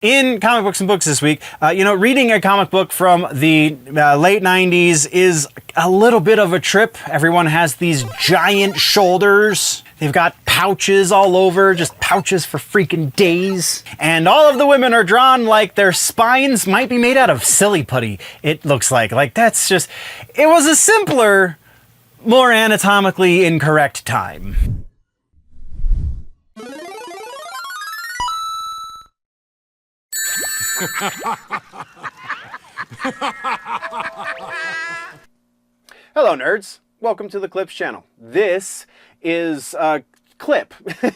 In comic books and books this week, reading a comic book from the late 90s is a little bit of a trip. Everyone has these giant shoulders. They've got pouches all over, just pouches for freaking days. And all of the women are drawn like their spines might be made out of silly putty, it looks like. Like, that's just... It was a simpler, more anatomically incorrect time. Hello, nerds. Welcome to the Clips channel. This is a clip,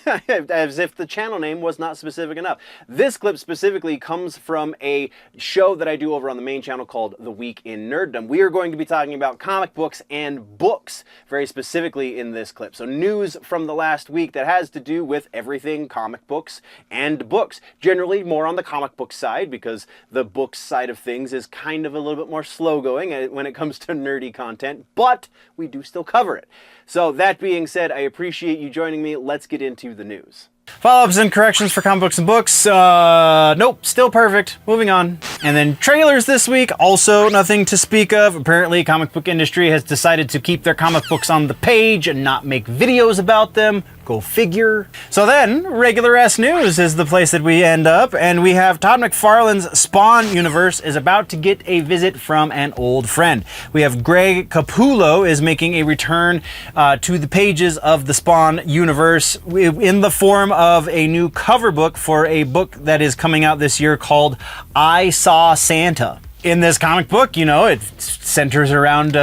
as if the channel name was not specific enough. This clip specifically comes from a show that I do over on the main channel called The Week in Nerddom. We are going to be talking about comic books and books, very specifically in this clip. So news from the last week that has to do with everything comic books and books. Generally more on the comic book side, because the books side of things is kind of a little bit more slow going when it comes to nerdy content, but we do still cover it. So that being said, I appreciate you joining me. Let's get into the news. Follow-ups and corrections for comic books and books. Nope, still perfect. Moving on. And then trailers this week, also nothing to speak of. Apparently, comic book industry has decided to keep their comic books on the page and not make videos about them. Go figure. So then, regular-ass news is the place that we end up, and we have Todd McFarlane's Spawn universe is about to get a visit from an old friend. We have Greg Capullo is making a return to the pages of the Spawn universe in the form of a new cover book for a book that is coming out this year called I Saw Santa. In this comic book, you know, it centers around,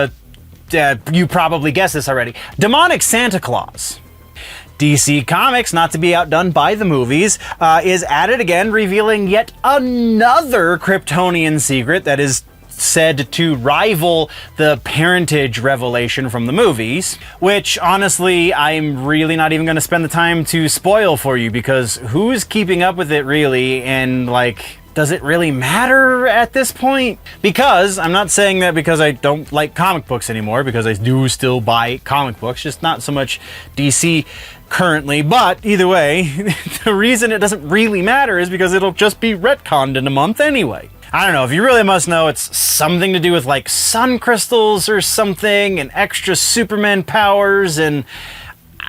you probably guessed this already, demonic Santa Claus. DC Comics, not to be outdone by the movies, is at it again, revealing yet another Kryptonian secret that is said to rival the parentage revelation from the movies, which honestly I'm really not even going to spend the time to spoil for you, because who's keeping up with it really, and like, does it really matter at this point? Because I'm not saying that because I don't like comic books anymore, because I do still buy comic books, just not so much DC currently. But either way, the reason it doesn't really matter is because it'll just be retconned in a month anyway. I don't know, if you really must know, it's something to do with like sun crystals or something and extra Superman powers, and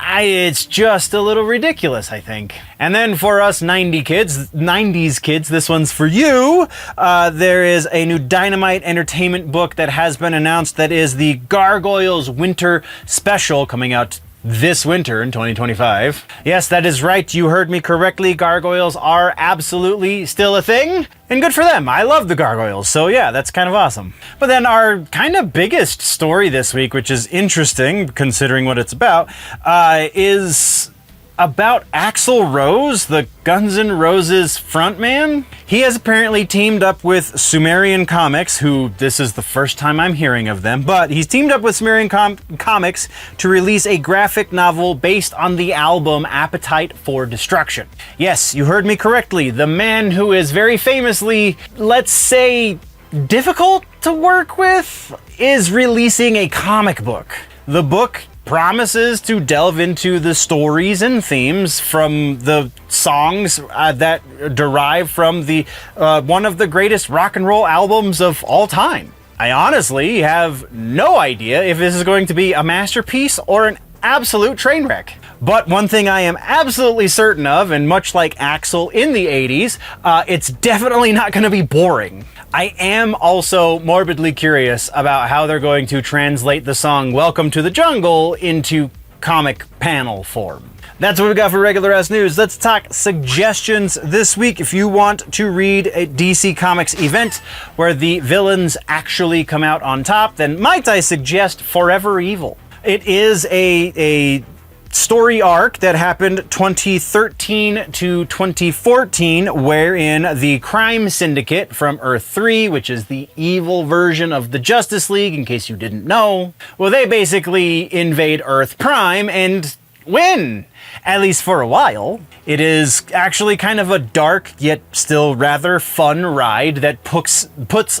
it's just a little ridiculous, I think. And then for us 90s kids, this one's for you. There is a new Dynamite Entertainment book that has been announced that is the Gargoyles Winter Special, coming out this winter in 2025. Yes, that is right. You heard me correctly. Gargoyles are absolutely still a thing, and good for them. I love the Gargoyles, so yeah, that's kind of awesome. But then our kind of biggest story this week, which is interesting considering what it's about, is about Axl Rose, the Guns N' Roses frontman. He has apparently teamed up with Sumerian Comics, who this is the first time I'm hearing of them, but he's teamed up with Sumerian Comics to release a graphic novel based on the album Appetite for Destruction. Yes, you heard me correctly. The man who is very famously, let's say, difficult to work with, is releasing a comic book. The book promises to delve into the stories and themes from the songs that derive from the one of the greatest rock and roll albums of all time. I honestly have no idea if this is going to be a masterpiece or an absolute train wreck. But one thing I am absolutely certain of, and much like Axl in the 80s, it's definitely not going to be boring. I am also morbidly curious about how they're going to translate the song Welcome to the Jungle into comic panel form. That's what we got for regular-ass news. Let's talk suggestions this week. If you want to read a DC Comics event where the villains actually come out on top, then might I suggest Forever Evil. It is a story arc that happened 2013 to 2014, wherein the crime syndicate from Earth 3, which is the evil version of the Justice League, in case you didn't know, well, they basically invade Earth Prime and win. at least for a while. It is actually kind of a dark yet still rather fun ride that puts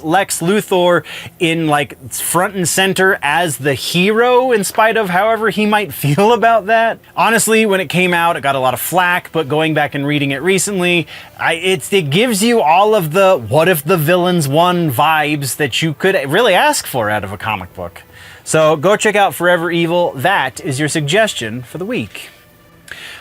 Lex Luthor in like front and center as the hero, in spite of however he might feel about that. Honestly, when it came out, it got a lot of flack, but going back and reading it recently, it gives you all of the what if the villains won vibes that you could really ask for out of a comic book. So go check out Forever Evil. That is your suggestion for the week.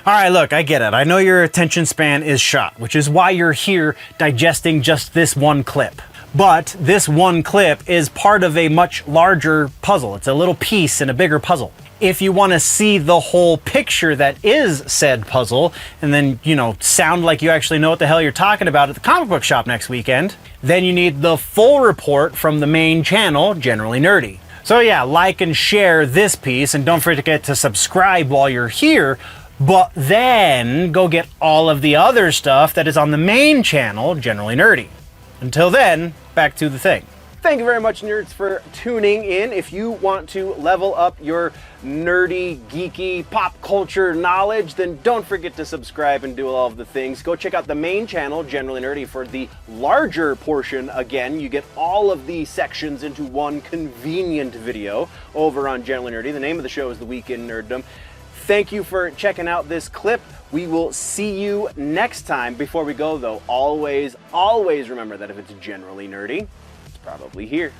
All right, look, I get it. I know your attention span is shot, which is why you're here digesting just this one clip. But this one clip is part of a much larger puzzle. It's a little piece in a bigger puzzle. If you want to see the whole picture that is said puzzle, and then, you know, sound like you actually know what the hell you're talking about at the comic book shop next weekend, then you need the full report from the main channel, Generally Nerdy. So yeah, like and share this piece, and don't forget to subscribe while you're here, but then go get all of the other stuff that is on the main channel, Generally Nerdy. Until then, back to the thing. Thank you very much, nerds, for tuning in. If you want to level up your nerdy, geeky, pop culture knowledge, then don't forget to subscribe and do all of the things. Go check out the main channel, Generally Nerdy, for the larger portion. Again, you get all of the sections into one convenient video over on Generally Nerdy. The name of the show is The Week in Nerddom. Thank you for checking out this clip. We will see you next time. Before we go, though, always remember that if it's generally nerdy, probably here.